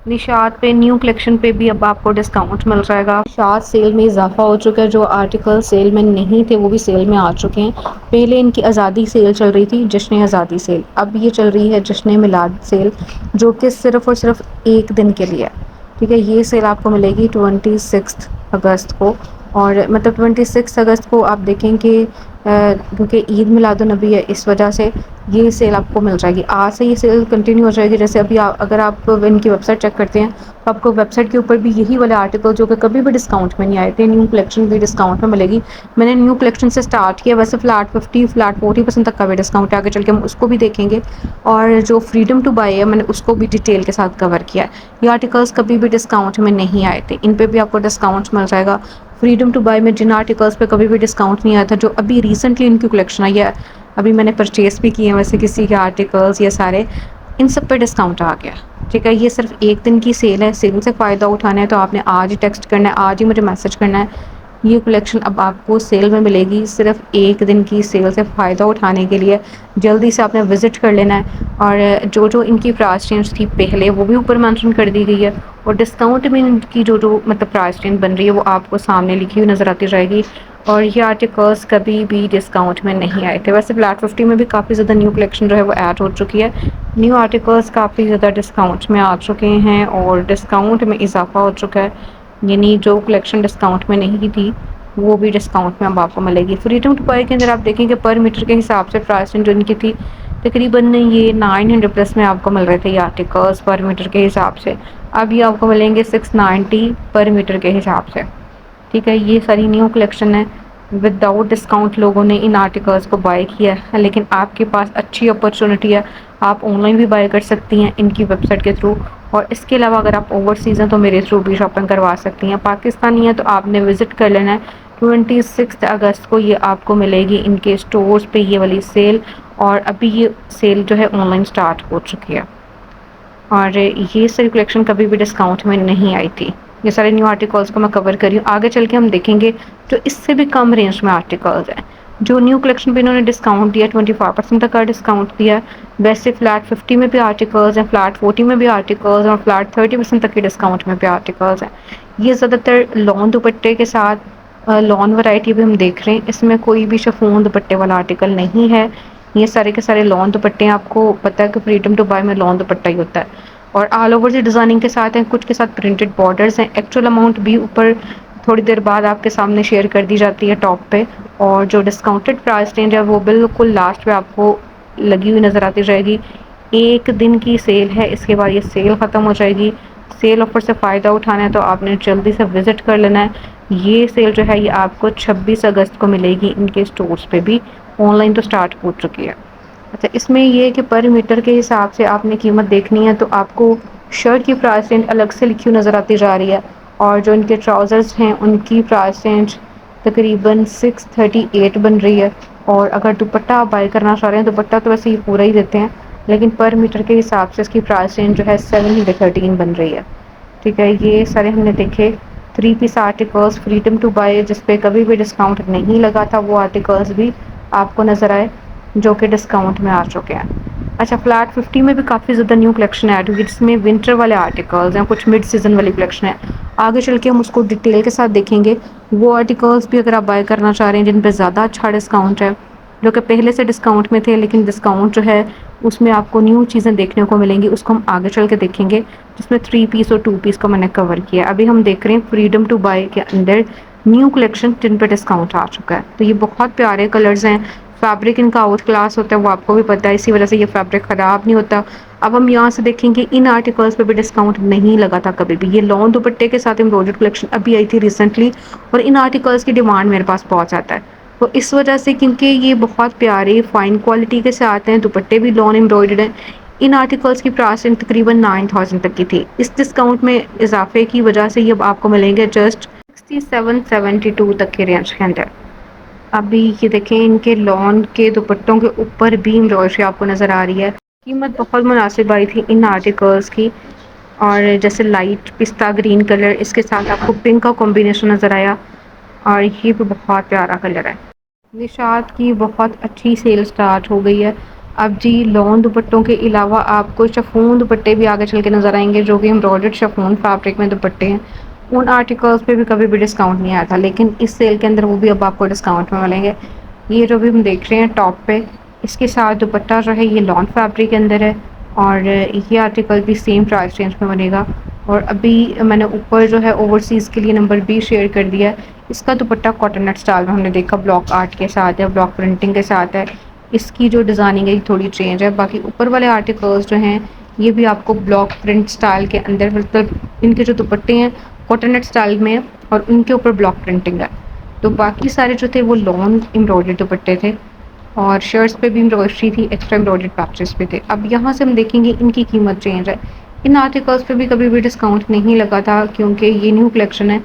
निशात पे new collection पे भी अब आपको डिस्काउंट मिल जाएगा। निशात सेल में इजाफा हो चुका है, जो आर्टिकल सेल में नहीं थे वो भी सेल में आ चुके हैं। पहले इनकी आज़ादी सेल चल रही थी, जश्न आज़ादी सेल, अब ये चल रही है जश्न मिलाद सेल, जो कि सिर्फ़ और सिर्फ एक दिन के लिए है। ठीक है, ये सेल आपको मिलेगी 26 अगस्त को, और मतलब 26 अगस्त को आप देखें कि क्योंकि ईद मिलादुन्नबी है, इस वजह से ये सेल आपको मिल जाएगी। आज से ये सेल कंटिन्यू हो जाएगी। जैसे अभी अगर आप इनकी वेबसाइट चेक करते हैं तो आपको वेबसाइट के ऊपर भी यही वाले आर्टिकल जो कि कभी भी डिस्काउंट में नहीं आए थे, न्यू कलेक्शन भी डिस्काउंट में मिलेगी। मैंने न्यू कलेक्शन से स्टार्ट किया, वैसे फ्लैट 40% तक का भी डिस्काउंट है, आगे चल के हम उसको भी देखेंगे। और जो फ्रीडम टू बाय है, मैंने उसको भी डिटेल के साथ कवर किया है। ये आर्टिकल्स कभी भी डिस्काउंट में नहीं आए थे, इन पर भी आपको डिस्काउंट मिल जाएगा। फ्रीडम टू बाय में जिन आर्टिकल्स पे कभी भी डिस्काउंट नहीं आया था, जो अभी रिसेंटली इनकी कलेक्शन आई है, अभी मैंने परचेज़ भी किए हैं वैसे किसी के आर्टिकल्स, ये सारे, इन सब पे डिस्काउंट आ गया। ठीक है, ये सिर्फ एक दिन की सेल है, सेल से फ़ायदा उठाना है तो आपने आज ही टेक्स्ट करना है, आज ही मुझे मैसेज करना है। ये कलेक्शन अब आपको सेल में मिलेगी, सिर्फ एक दिन की सेल से फ़ायदा उठाने के लिए जल्दी से आपने विज़िट कर लेना है। और जो जो इनकी प्राइस रेंज थी पहले, वो भी ऊपर मेंशन कर दी गई है, और डिस्काउंट में इनकी जो जो मतलब प्राइस रेंज बन रही है वो आपको सामने लिखी हुई नज़र आती जाएगी। और ये आर्टिकल्स कभी भी डिस्काउंट में नहीं आए थे। वैसे ब्लैक 50 में भी काफ़ी ज़्यादा न्यू कलेक्शन जो है वो ऐड हो चुकी है। न्यू आर्टिकल्स काफ़ी ज़्यादा डिस्काउंट में आ चुके हैं और डिस्काउंट में इजाफा हो चुका है, यानी जो कलेक्शन डिस्काउंट में नहीं थी वो भी डिस्काउंट में अब आपको मिलेगी। फ्रीडम टू बाय के अंदर आप देखेंगे पर मीटर के हिसाब से प्राइस जो इनकी थी तकरीबन ये 900 प्लस में आपको मिल रहे थे ये आर्टिकल्स पर मीटर के हिसाब से। अब ये आपको मिलेंगे 690 पर मीटर के हिसाब से। ठीक है, ये सारी न्यू कलेक्शन है। विदाउट डिस्काउंट लोगों ने इन आर्टिकल्स को बाय किया है, लेकिन आपके पास अच्छी अपॉर्चुनिटी है, आप ऑनलाइन भी बाय कर सकती हैं इनकी वेबसाइट के थ्रू। और इसके अलावा अगर आप ओवरसीज़ हैं तो मेरे थ्रू भी शॉपिंग करवा सकती हैं। पाकिस्तानी है तो आपने विज़िट कर लेना है। 26 अगस्त को ये आपको मिलेगी इनके स्टोर्स पे ये वाली सेल, और अभी ये सेल जो है ऑनलाइन स्टार्ट हो चुकी है। और ये सारी कलेक्शन कभी भी डिस्काउंट में नहीं आई थी। ये सारे न्यू आर्टिकल्स को मैं कवर कर रही हूँ, आगे चल के हम देखेंगे जो इससे भी कम रेंज में आर्टिकल्स हैं। जो न्यू कलेक्शन पे इन्होंने डिस्काउंट दिया, 25% तक का डिस्काउंट दिया। वैसे फ्लैट 50 में भी आर्टिकल्स हैं, फ्लैट 40 में भी आर्टिकल्स हैं, और फ्लैट 30% तक के डिस्काउंट में भी आर्टिकल्स हैं। ये ज़्यादातर लॉन दुपट्टे के साथ लॉन वैरायटी भी हम देख रहे हैं, इसमें कोई भी शिफॉन दुपट्टे वाला आर्टिकल नहीं है। ये सारे के सारे लॉन दुपट्टे हैं, आपको पता है कि फ्रीडम टू बाय में लॉन दुपट्टा ही होता है। और ऑल ओवर से डिज़ाइनिंग के साथ हैं, कुछ के साथ प्रिंटेड बॉर्डर्स हैं। एक्चुअल अमाउंट भी ऊपर थोड़ी देर बाद आपके सामने शेयर कर दी जाती है टॉप पे। और जो डिस्काउंटेड प्राइस रेंज है वो बिल्कुल लास्ट पे आपको लगी हुई नज़र आती जाएगी। एक दिन की सेल है, इसके बाद ये सेल ख़त्म हो जाएगी। सेल ऑफर से फ़ायदा उठाना है तो आपने जल्दी से विज़िट कर लेना है। ये सेल जो है ये आपको 26 अगस्त को मिलेगी इनके स्टोर्स पे भी, ऑनलाइन तो स्टार्ट हो चुकी है। अच्छा, इसमें ये है कि पर मीटर के हिसाब से आपने कीमत देखनी है तो आपको शर्ट की प्राइस रेंज अलग से लिखी हुई नज़र आती जा रही है, और जो इनके ट्राउज़र्स हैं उनकी प्राइस रेंज तकरीबन 638 बन रही है। और अगर दुपट्टा आप बाय करना चाह रहे हैं, दुपट्टा तो वैसे ये पूरा ही देते हैं, लेकिन पर मीटर के हिसाब से इसकी प्राइस रेंज जो है 713 बन रही है। ठीक है, ये सारे हमने देखे 3 piece articles freedom to by जिस पे कभी भी डिस्काउंट नहीं लगा था, वो आर्टिकल्स भी आपको नज़र आए जो कि डिस्काउंट में आ चुके हैं। अच्छा, फ्लैट 50 में भी काफ़ी ज़्यादा न्यू कलेक्शन ऐड हुई, जिसमें विंटर वाले आर्टिकल्स हैं, कुछ मिड सीज़न वाली कलेक्शन है। आगे चल के हम उसको डिटेल के साथ देखेंगे। वो आर्टिकल्स भी अगर आप बाय करना चाह रहे हैं जिन पे ज़्यादा अच्छा डिस्काउंट है, जो कि पहले से डिस्काउंट में थे, लेकिन डिस्काउंट जो है उसमें आपको न्यू चीज़ें देखने को मिलेंगी, उसको हम आगे चल के देखेंगे। जिसमें 3 पीस और 2 पीस को मैंने कवर किया। अभी हम देख रहे हैं फ्रीडम टू बाय के अंदर न्यू कलेक्शन जिन पे डिस्काउंट आ चुका है। तो ये बहुत प्यारे कलर्स हैं, फैब्रिक इनका आउट क्लास होता है, वो आपको भी पता है, इसी वजह से ये फैब्रिक ख़राब नहीं होता। अब हम यहाँ से देखेंगे इन आर्टिकल्स पे भी डिस्काउंट नहीं लगा था कभी भी। ये लॉन दुपट्टे के साथ एम्ब्रॉयडर्ड कलेक्शन अभी आई थी रिसेंटली, और इन आर्टिकल्स की डिमांड मेरे पास बहुत ज़्यादा है। तो इस वजह से, क्योंकि ये बहुत प्यारे फाइन क्वालिटी के साथ हैं, दुपट्टे भी लॉन एम्ब्रॉयडर्ड हैं, इन आर्टिकल्स की प्राइस तकरीबन 9000 तक की थी। इस डिस्काउंट में इजाफे की वजह से ये अब आपको मिलेंगे जस्ट 6772 तक के रेंज के अंदर। अभी ये देखें, इनके लॉन के दुपट्टों के ऊपर भी एम्ब्रॉयडरी आपको नज़र आ रही है। कीमत बहुत मुनासिब आई थी इन आर्टिकल्स की। और जैसे लाइट पिस्ता ग्रीन कलर, इसके साथ आपको पिंक का कॉम्बिनेशन नज़र आया, और ये भी बहुत प्यारा कलर है। निशात की बहुत अच्छी सेल स्टार्ट हो गई है। अब जी लॉन दुपट्टों के अलावा आपको शिफॉन दुपट्टे भी आगे चल के नज़र आएंगे, जो कि एम्ब्रॉयडर्ड शिफॉन फैब्रिक में दुपट्टे हैं। उन आर्टिकल्स पे भी कभी भी डिस्काउंट नहीं आया था, लेकिन इस सेल के अंदर वो भी अब आपको डिस्काउंट में मिलेंगे। ये जो भी हम देख रहे हैं टॉप पे, इसके साथ दुपट्टा जो है ये लॉन फैब्रिक के अंदर है, और ये आर्टिकल भी सेम प्राइस रेंज में बनेगा। और अभी मैंने ऊपर जो है ओवरसीज़ के लिए नंबर भी शेयर कर दिया है। इसका दुपट्टा कॉटन नेट स्टाइल में हमने देखा, ब्लॉक आर्ट के साथ है, ब्लॉक प्रिंटिंग के साथ है। इसकी जो डिज़ाइनिंग है ये थोड़ी चेंज है। बाकी ऊपर वाले आर्टिकल्स जो हैं ये भी आपको ब्लॉक प्रिंट स्टाइल के अंदर, मतलब इनके जो दुपट्टे हैं कॉटन नेट स्टाइल में है और उनके ऊपर ब्लॉक प्रिंटिंग है। तो बाकी सारे जो थे वो लॉन एम्ब्रॉयडर्ड दुपट्टे थे, और शर्ट्स पे भी एम्ब्रॉयडरी थी, एक्स्ट्रा एम्ब्रॉयडर्ड पैचेस पे थे। अब यहाँ से हम देखेंगे इनकी कीमत चेंज है। इन आर्टिकल्स पे भी कभी भी डिस्काउंट नहीं लगा था, क्योंकि ये न्यू कलेक्शन है।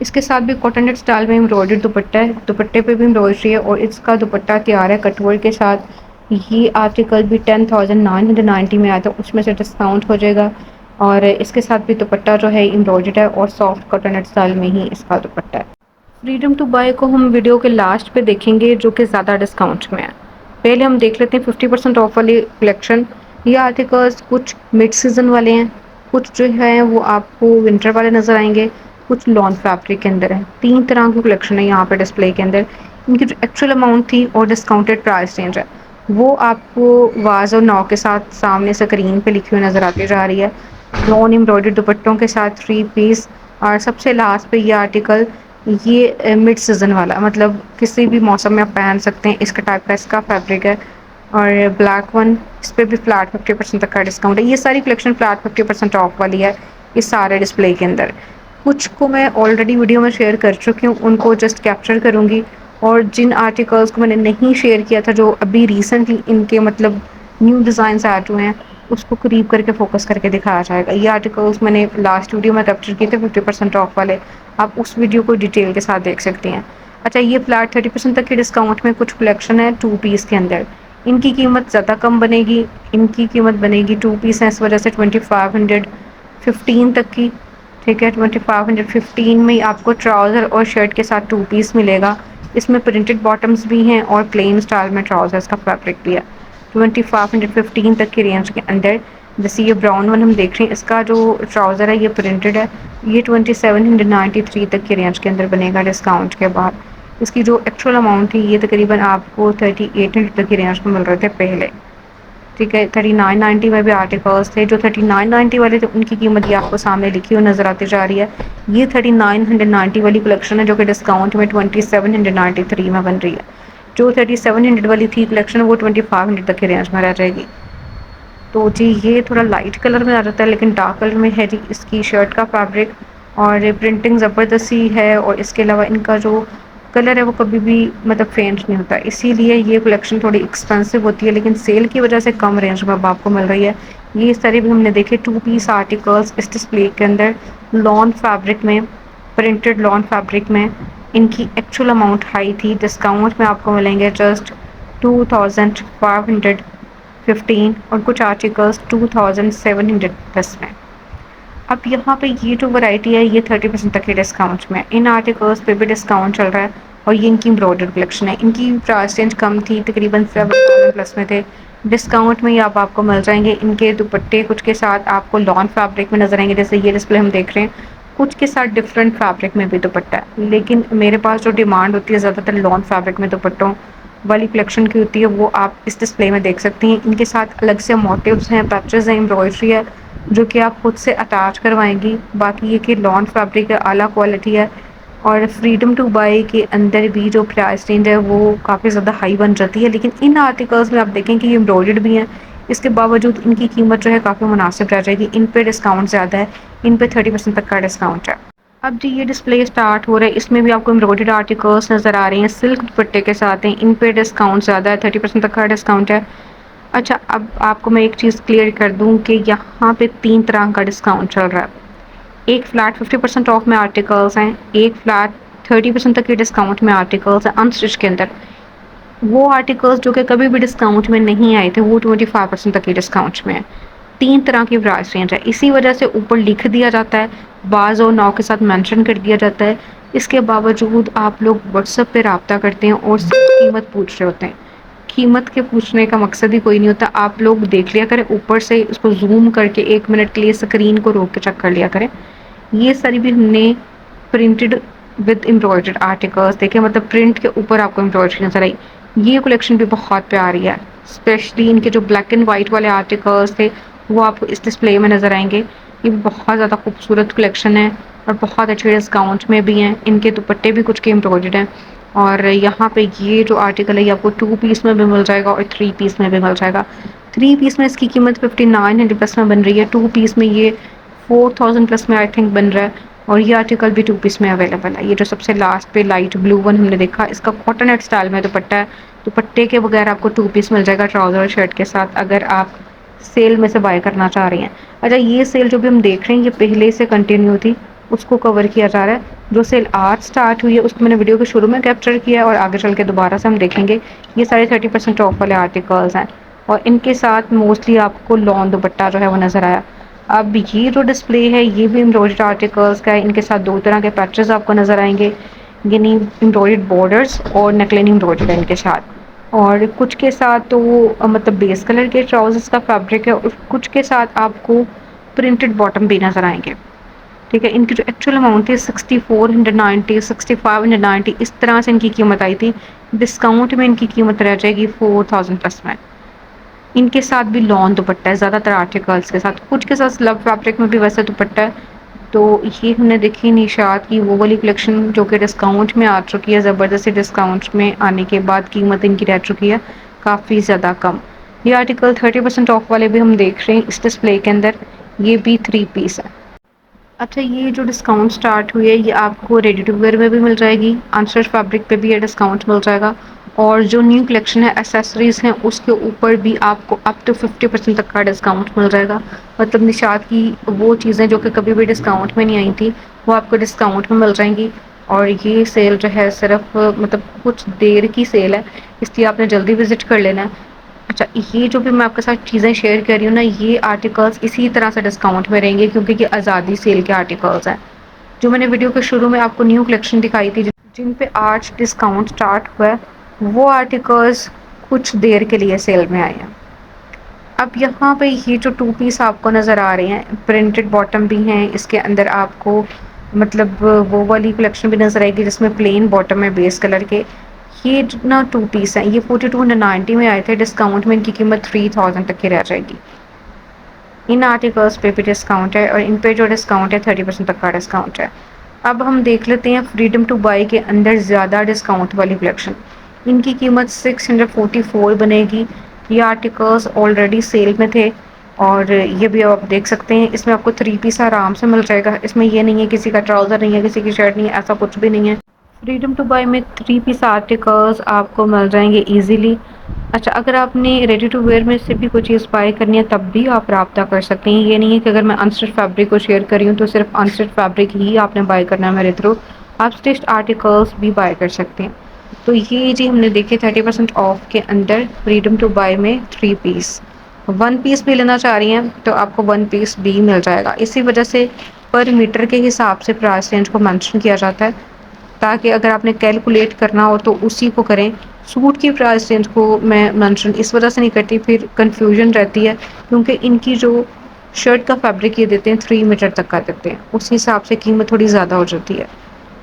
इसके साथ भी कॉटन नेट स्टाइल में एम्ब्रॉयडर्ड दुपट्टा है, दुपट्टे पे भी एम्ब्रॉयडरी है, और इसका दुपट्टा तैयार है कटवर्क के साथ। ये आर्टिकल भी 10,990 में आया था, उसमें से डिस्काउंट हो जाएगा। और इसके साथ भी दुपट्टा जो है एम्ब्रॉयडर्ड है, और सॉफ्ट कॉटन नेट स्टाइल में ही इसका दुपट्टा है। फ्रीडम टू बाय को हम वीडियो के लास्ट पे देखेंगे, जो कि ज़्यादा डिस्काउंट में है। पहले हम देख लेते हैं 50% ऑफ वाली कलेक्शन। ये आर्टिकल्स कुछ मिड सीज़न वाले हैं, कुछ जो है वो आपको विंटर वाले नज़र आएंगे, कुछ लॉन फैब्रिक के अंदर है। 3 तरह की कलेक्शन है यहाँ पे डिस्प्ले के अंदर। इनकी जो एक्चुअल अमाउंट थी और डिस्काउंटेड प्राइस रेंज है वो आपको वाज और नौ के साथ सामने स्क्रीन पे लिखी हुई नज़र आती जा रही है। लॉन एम्ब्रॉयडर्ड दुपट्टों के साथ 3 पीस, और सबसे लास्ट पे ये आर्टिकल, ये मिड सीज़न वाला, मतलब किसी भी मौसम में आप पहन सकते हैं, इसका टाइप का इसका फैब्रिक है। और ब्लैक वन, इस पर भी फ्लैट 50% तक का डिस्काउंट है। ये सारी कलेक्शन फ्लैट 50% ऑफ वाली है इस सारे डिस्प्ले के अंदर। कुछ को मैं ऑलरेडी वीडियो में शेयर कर चुकी हूँ, उनको जस्ट कैप्चर करूँगी। और जिन आर्टिकल्स को मैंने नहीं शेयर किया था, जो अभी रिसेंटली इनके मतलब न्यू डिज़ाइन ऐड हुए हैं, उसको करीब करके फोकस करके दिखाया जाएगा। ये आर्टिकल्स मैंने लास्ट वीडियो में कैप्चर किए थे 50% ऑफ वाले, आप उस वीडियो को डिटेल के साथ देख सकती हैं। अच्छा, ये फ्लैट 30% तक के डिस्काउंट में कुछ कलेक्शन है 2 पीस के अंदर। इनकी कीमत ज़्यादा कम बनेगी, इनकी कीमत बनेगी 2 पीस है इस वजह से 2515 तक की। ठीक है, 2515 में आपको ट्राउज़र और शर्ट के साथ 2 पीस मिलेगा। इसमें प्रिंटेड बॉटम्स भी हैं और प्लेन स्टाइल में ट्राउज़र्स का फैब्रिक भी है। 2515 तक की रेंज के अंदर। जैसे ये ब्राउन वन हम देख रहे हैं, इसका जो ट्राउज़र है ये प्रिंटेड है। ये 2793 तक की रेंज के अंदर बनेगा डिस्काउंट के बाद। इसकी जो एक्चुअल अमाउंट थी ये तकरीबन आपको 3800 तक की रेंज में मिल रहे थे पहले। ठीक है, 3990 में भी आर्टिकल्स थे। जो 3990 वाले थे उनकी कीमत ये आपको सामने लिखी हुई नज़र आती जा रही है। ये 3990 वाली कलेक्शन है, जो कि डिस्काउंट में 2793 में बन रही है। जो 3700 वाली थी कलेक्शन वो 2500 तक की रेंज में रह जाएगी। तो जी ये थोड़ा लाइट कलर में आ जाता है, लेकिन डार्क कलर में है जी इसकी शर्ट का फैब्रिक, और प्रिंटिंग ज़बरदस्ती है। और इसके अलावा इनका जो कलर है वो कभी भी मतलब फेंट नहीं होता, इसीलिए ये कलेक्शन थोड़ी एक्सपेंसिव होती है, लेकिन सेल की वजह से कम रेंज में अब आपको मिल रही है। ये सारे भी हमने देखे 2 पीस आर्टिकल्स इस डिस्प्ले के अंदर, लॉन फैब्रिक में, प्रिंटेड लॉन फैब्रिक में। इनकी एक्चुअल अमाउंट हाई थी, डिस्काउंट में आपको मिलेंगे जस्ट 2515, और कुछ आर्टिकल्स 2700 प्लस में। अब यहाँ पे ये जो वैरायटी है ये 30% तक के डिस्काउंट में, इन आर्टिकल्स पे भी डिस्काउंट चल रहा है। और ये इनकी एम्ब्रॉयडर्ड कलेक्शन है, इनकी प्राइस रेंज कम थी, तकरीबन 7,000 प्लस में थे। डिस्काउंट में ये अब आपको मिल जाएंगे। इनके दुपट्टे कुछ के साथ आपको लॉन फैब्रिक में नजर आएंगे, जैसे ये डिस्प्ले हम देख रहे हैं, कुछ के साथ डिफरेंट फैब्रिक में भी दुपट्टा है। लेकिन मेरे पास जो डिमांड होती है ज़्यादातर लॉन फैब्रिक में दुपट्टों वाली कलेक्शन की होती है, वो आप इस डिस्प्ले में देख सकती हैं। इनके साथ अलग से मोटिव्स हैं, पैचेस हैं, एम्ब्रॉयडरी है, जो कि आप खुद से अटैच करवाएंगी। बाकी ये कि लॉन फैब्रिक है, आला क्वालिटी है। और फ्रीडम टू बाय के अंदर भी जो प्राइस रेंज है वो काफ़ी ज़्यादा हाई बन जाती है, लेकिन इन आर्टिकल्स में आप देखें कि ये एम्ब्रॉयडर्ड भी हैं, इसके बावजूद इनकी कीमत जो है काफ़ी मुनासिब रह जाएगी। इन पे डिस्काउंट ज़्यादा है, इन पे 30% तक का डिस्काउंट है। अब जी ये डिस्प्ले स्टार्ट हो रहा है, इसमें भी आपको एम्ब्रॉयडर्ड आर्टिकल्स नज़र आ रहे हैं, सिल्क दुपट्टे के साथ हैं। इन पे डिस्काउंट ज़्यादा है, 30% तक का डिस्काउंट है। अच्छा, अब आपको मैं एक चीज़ क्लियर कर दूं कि यहाँ पे 3 तरह का डिस्काउंट चल रहा है। एक फ्लैट 50% ऑफ में आर्टिकल्स हैं, एक फ्लैट 30% तक के डिस्काउंट में आर्टिकल्स हैं अनस्टिच के अंदर। वो आर्टिकल्स जो कि कभी भी डिस्काउंट में नहीं आए थे वो 25% तक के डिस्काउंट में है। 3 तरह की प्राइस रेंज है, इसी वजह से ऊपर लिख दिया जाता है, बाज़ और नाव के साथ मेंशन कर दिया जाता है। इसके बावजूद आप लोग व्हाट्सएप पे रब्ता करते हैं और कीमत पूछ रहे होते हैं। कीमत के पूछने का मकसद ही कोई नहीं होता, आप लोग देख लिया करें ऊपर से, उसको ज़ूम करके 1 मिनट के लिए स्क्रीन को रोक के चेक कर लिया करें। ये सारी भी हमने प्रिंटेड विद एम्ब्रॉयडर्ड आर्टिकल्स देखे, मतलब प्रिंट के ऊपर आपको एम्ब्रॉयडरी नज़र आई। ये कलेक्शन भी बहुत प्यारी है, स्पेशली इनके जो ब्लैक एंड वाइट वाले आर्टिकल्स थे वो आपको इस डिस्प्ले में नज़र आएंगे। ये भी बहुत ज़्यादा खूबसूरत कलेक्शन है और बहुत अच्छे डिस्काउंट में भी हैं। इनके दुपट्टे भी कुछ के एम्ब्रॉयडर्ड हैं और यहाँ पे ये जो आर्टिकल है ये आपको 2 पीस में भी मिल जाएगा और 3 पीस में भी मिल जाएगा। 3 पीस में इसकी कीमत 5900 प्लस में बन रही है, 2 पीस में ये 4000 प्लस में आई थिंक बन रहा है और ये आर्टिकल भी 2 पीस में अवेलेबल है। ये जो सबसे लास्ट पे लाइट ब्लू वन हमने देखा, इसका कॉटन नेट स्टाइल में दुपट्टा है। दुपट्टे के बगैर आपको 2 पीस मिल जाएगा ट्राउज़र और शर्ट के साथ, अगर आप सेल में से बाय करना चाह रही हैं। अच्छा, ये सेल जो भी हम देख रहे हैं ये पहले से कंटिन्यू थी, उसको कवर किया जा रहा है। जो सेल आज स्टार्ट हुई है उसको मैंने वीडियो के शुरू में कैप्चर किया है और आगे चल के दोबारा से हम देखेंगे। ये सारे 30% ऑफ वाले आर्टिकल्स हैं और इनके साथ मोस्टली आपको लॉन दुपट्टा जो है वो नज़र आया। अब ये जो डिस्प्ले है ये भी एम्ब्रॉयडर्ड आर्टिकल्स का है। इनके साथ 2 तरह के पैचेस आपको नज़र आएंगे, यानी एम्ब्रॉयडर्ड बॉर्डर्स और नेकलाइन एम्ब्रॉयडर्ड है इनके साथ। और कुछ के साथ तो मतलब बेस कलर के ट्राउजर्स का फैब्रिक है और कुछ के साथ आपको प्रिंटेड बॉटम भी नज़र आएंगे। ठीक है, इनकी जो एक्चुअल अमाउंट थी 6490, 6590 इस तरह से इनकी कीमत आई थी। डिस्काउंट में इनकी कीमत रह जाएगी 4000 प्लस में। इनके साथ भी लॉन दुपट्टा है ज़्यादातर आर्टिकल्स के साथ, कुछ के साथ स्लब फैब्रिक में भी वैसे दुपट्टा है। तो ये हमने देखी निशात की वो वाली कलेक्शन जो कि डिस्काउंट में आ चुकी है, ज़बरदस्ती डिस्काउंट में आने के बाद कीमत इनकी रह चुकी है काफ़ी ज़्यादा कम। ये आर्टिकल 30% ऑफ वाले भी हम देख रहे हैं इस डिस्प्ले के अंदर, ये भी 3 पीस है। अच्छा, ये जो डिस्काउंट स्टार्ट हुई है ये आपको रेडी टू वेयर में भी मिल जाएगी, अनस्टिच फैब्रिक पे भी ये डिस्काउंट मिल जाएगा और जो न्यू कलेक्शन है एसेसरीज़ हैं उसके ऊपर भी आपको अप टू 50% तक का डिस्काउंट मिल जाएगा। मतलब निशात की वो चीज़ें जो कि कभी भी डिस्काउंट में नहीं आई थी वो आपको डिस्काउंट में मिल जाएंगी। और ये सेल जो है सिर्फ मतलब कुछ देर की सेल है, इसलिए आपने जल्दी विज़िट कर लेना है। अच्छा, ये जो भी मैं आपके साथ चीज़ें शेयर कर रही हूँ ना, ये आर्टिकल्स इसी तरह से डिस्काउंट में रहेंगे क्योंकि ये आज़ादी सेल के आर्टिकल्स हैं। जो मैंने वीडियो के शुरू में आपको न्यू कलेक्शन दिखाई थी जिन पे आज डिस्काउंट स्टार्ट हुआ है, वो आर्टिकल्स कुछ देर के लिए सेल में आए हैं। अब यहाँ पे ये जो 2 पीस आपको नज़र आ रहे हैं, प्रिंटेड बॉटम भी हैं, इसके अंदर आपको मतलब वो वाली कलेक्शन भी नज़र आएगी जिसमें प्लेन बॉटम है बेस कलर के। ये ना 2 पीस हैं, ये 4290 में आए थे, डिस्काउंट में इनकी कीमत 3000 तक की रह जाएगी। इन आर्टिकल्स पे भी डिस्काउंट है और इन पे जो डिस्काउंट है 30% तक का डिस्काउंट है। अब हम देख लेते हैं फ्रीडम टू बाई के अंदर ज़्यादा डिस्काउंट वाली कलेक्शन। इनकी कीमत 644 बनेगी। ये आर्टिकल्स ऑलरेडी सेल में थे और ये भी आप देख सकते हैं, इसमें आपको 3 पीस आराम से मिल जाएगा। इसमें ये नहीं है किसी का ट्राउज़र नहीं है, किसी की शर्ट नहीं है, ऐसा कुछ भी नहीं है। फ्रीडम टू बाई में 3 पीस आर्टिकल्स आपको मिल जाएंगे ईजीली। अच्छा, अगर आपने रेडी टू वेयर में से भी कोई चीज़ बाय करनी है तब भी आप रब्ता कर सकते हैं। ये नहीं है कि अगर मैं अनस्टिच फैब्रिक को शेयर कर रही हूँ तो सिर्फ अनस्टिच फैब्रिक ही आपने बाय करना है मेरे थ्रू, आप स्टिच्ड आर्टिकल्स भी बाय कर सकते हैं। तो ये जी हमने देखे 30% ऑफ के अंदर फ्रीडम टू बाय में 3 पीस। 1 पीस भी लेना चाह रही हैं तो आपको 1 पीस भी मिल जाएगा। इसी वजह से पर मीटर के हिसाब से प्राइस रेंज को मेंशन किया जाता है ताकि अगर आपने कैलकुलेट करना हो तो उसी को करें। सूट की प्राइस रेंज को मैं मेंशन इस वजह से नहीं करती, फिर कंफ्यूजन रहती है क्योंकि इनकी जो शर्ट का फैब्रिक ये देते हैं 3 मीटर तक का देते हैं, उस हिसाब से कीमत थोड़ी ज़्यादा हो जाती है।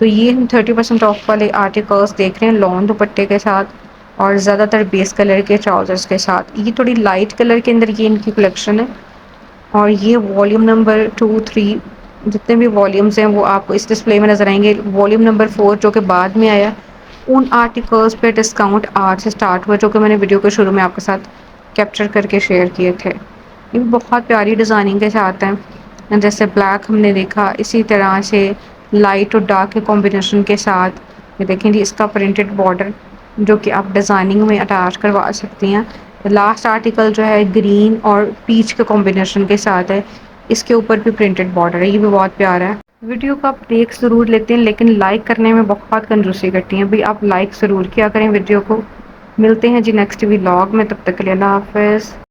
तो ये हम 30% ऑफ वाले आर्टिकल्स देख रहे हैं लॉन दुपट्टे के साथ और ज़्यादातर बेस कलर के ट्राउज़र्स के साथ। ये थोड़ी लाइट कलर के अंदर ये इनकी कलेक्शन है और ये वॉल्यूम नंबर 2, 3 जितने भी वॉल्यूम्स हैं वो आपको इस डिस्प्ले में नज़र आएंगे। वॉल्यूम नंबर 4 जो कि बाद में आया, उन आर्टिकल्स पे डिस्काउंट आज से स्टार्ट हुआ जो कि मैंने वीडियो के शुरू में आपके साथ कैप्चर करके शेयर किए थे। ये भी बहुत प्यारी डिज़ाइनिंग के साथ हैं, जैसे ब्लैक हमने देखा इसी तरह से लाइट और डार्क के कॉम्बिनेशन के साथ। ये देखें जी, इसका प्रिंटेड बॉर्डर जो कि आप डिज़ाइनिंग में अटैच करवा सकती हैं। लास्ट आर्टिकल जो है ग्रीन और पीच के कॉम्बिनेशन के साथ है, इसके ऊपर भी प्रिंटेड बॉर्डर है, ये भी बहुत प्यारा है। वीडियो को आप देख ज़रूर लेते हैं लेकिन लाइक करने में बहुत कंजूसी करती हैं, भाई आप लाइक ज़रूर किया करें वीडियो को। मिलते हैं जी नेक्स्ट व्लॉग में, तब तक के लिए अल्लाह हाफ़िज़।